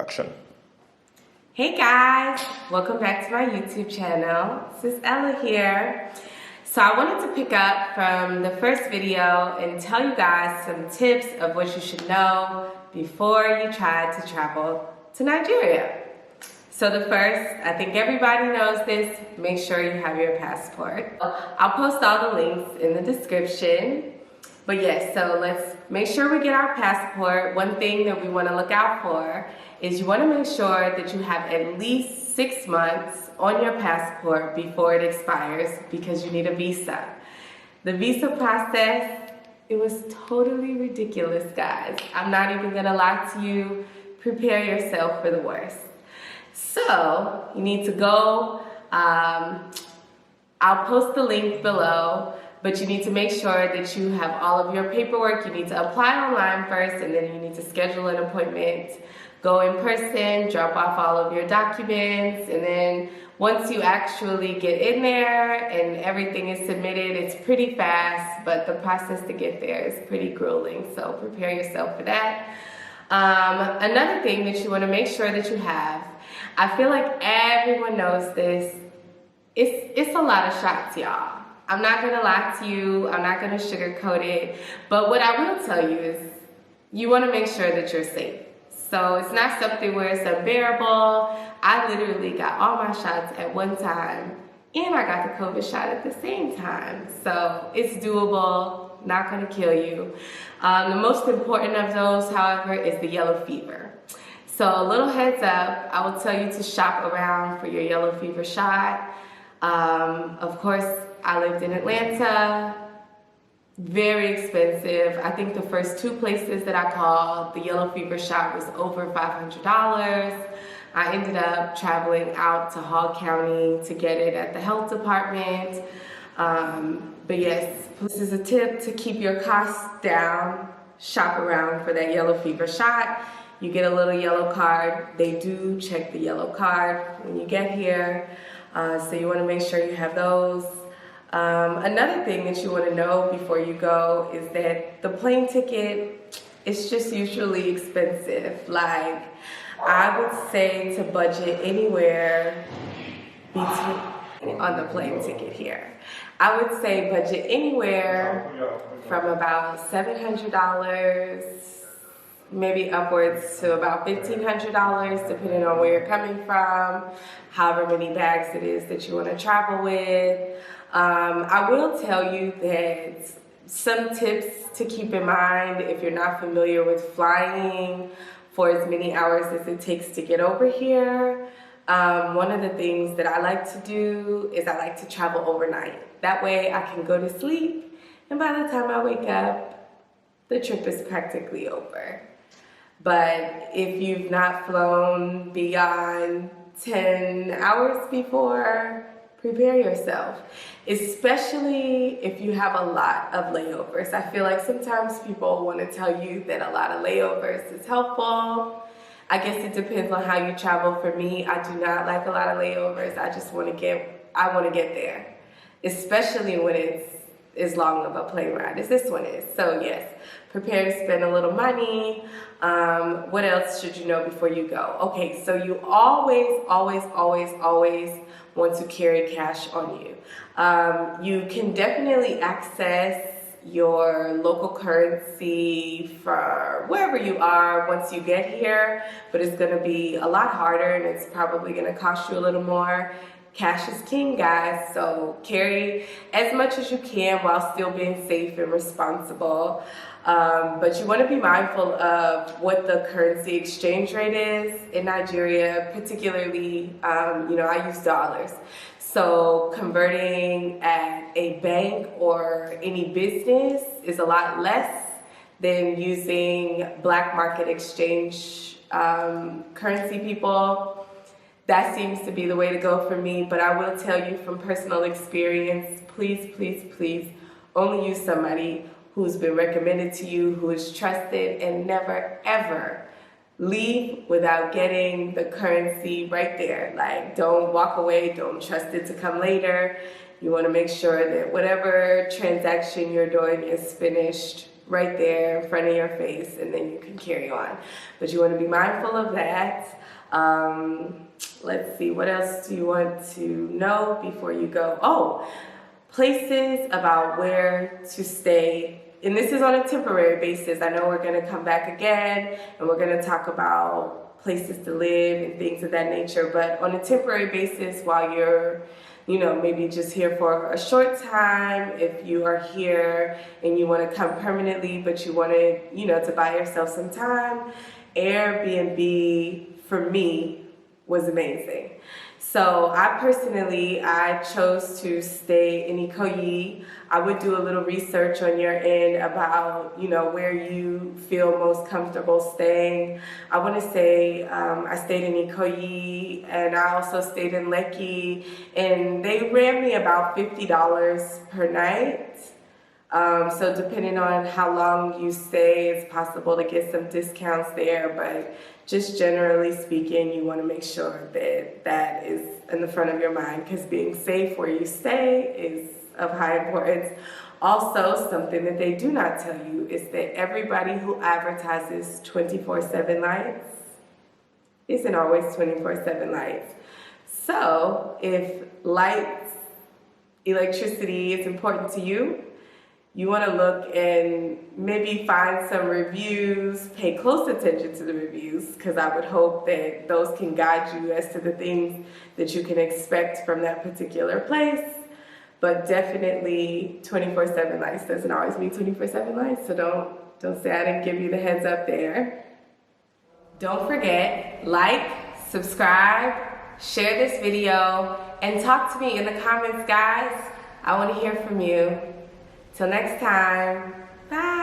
Action. Hey guys, welcome back to my YouTube channel. This is Ella here. So I wanted to pick up from the first video and tell you guys some tips of what you should know before you try to travel to Nigeria. So the first, I think everybody knows this, make sure you have your passport. I'll post all the links in the description. But yes, so let's make sure we get our passport. One thing that we want to look out for is you want to make sure that you have at least 6 months on your passport before it expires because you need a visa. The visa process, it was totally ridiculous, guys. I'm not even going to lie to you. Prepare yourself for the worst. So you need to go, I'll post the link below. But you need to make sure that you have all of your paperwork. You need to apply online first, and then you need to schedule an appointment, go in person, drop off all of your documents, and then once you actually get in there and everything is submitted, it's pretty fast, but the process to get there is pretty grueling, so prepare yourself for that. Another thing that you want to make sure that you have, I feel like everyone knows this, it's a lot of shots, y'all. I'm not going to lie to you, I'm not going to sugarcoat it, but what I will tell you is you want to make sure that you're safe. So it's not something where it's unbearable. I literally got all my shots at one time, and I got the COVID shot at the same time. So it's doable, not going to kill you. The most important of those, however, is the yellow fever. So a little heads up, I will tell you to shop around for your yellow fever shot. Of course, I lived in Atlanta, very expensive. I think the first 2 places that I called, the yellow fever shot was over $500. I ended up traveling out to Hall County to get it at the health department. But yes, this is a tip to keep your costs down. Shop around for that yellow fever shot. You get a little yellow card. They do check the yellow card when you get here. So you want to make sure you have those. Another thing that you want to know before you go is that the plane ticket is just usually expensive. Like, I would say to budget anywhere between, on the plane ticket here, I would say budget anywhere from about $700, maybe upwards to about $1,500, depending on where you're coming from, however many bags it is that you want to travel with. I will tell you that some tips to keep in mind if you're not familiar with flying for as many hours as it takes to get over here. One of the things that I like to do is I like to travel overnight. That way I can go to sleep, and by the time I wake up, the trip is practically over. But if you've not flown beyond 10 hours before, prepare yourself, especially if you have a lot of layovers. I feel like sometimes people want to tell you that a lot of layovers is helpful. I guess it depends on how you travel. For me, I do not like a lot of layovers. I just want to get there, especially when it's as long of a plane ride as this one is. So yes, prepare to spend a little money. What else should you know before you go? Okay, so you always want to carry cash on you. You can definitely access your local currency for wherever you are once you get here, but it's going to be a lot harder, and it's probably going to cost you a little more. Cash is king, guys, so carry as much as you can while still being safe and responsible. But you want to be mindful of what the currency exchange rate is in Nigeria, particularly, I use dollars. So converting at a bank or any business is a lot less than using black market exchange currency, people. That seems to be the way to go for me, but I will tell you from personal experience, please only use somebody who's been recommended to you, who is trusted, and never ever leave without getting the currency right there. Like, don't walk away, don't trust it to come later. You want to make sure that whatever transaction you're doing is finished right there in front of your face, and then you can carry on. But you want to be mindful of that. Let's see, what else do you want to know before you go? Oh, places about where to stay. And this is on a temporary basis. I know we're going to come back again and we're going to talk about places to live and things of that nature. But on a temporary basis, while you're, maybe just here for a short time, if you are here and you want to come permanently, but you want to, to buy yourself some time, Airbnb for me was amazing. So I chose to stay in Ikoyi. I would do a little research on your end about, where you feel most comfortable staying. I want to say I stayed in Ikoyi, and I also stayed in Lekki, and they ran me about $50 per night. So depending on how long you stay, it's possible to get some discounts there, but just generally speaking, you want to make sure that that is in the front of your mind, because being safe where you stay is of high importance. Also, something that they do not tell you is that everybody who advertises 24/7 lights isn't always 24/7 lights. So if lights, electricity is important to you, you want to look and maybe find some reviews, pay close attention to the reviews, because I would hope that those can guide you as to the things that you can expect from that particular place. But definitely 24/7 lights doesn't always mean 24/7 lights, so don't say I didn't give you the heads up there. Don't forget, like, subscribe, share this video, and talk to me in the comments, guys. I want to hear from you. Till next time, bye.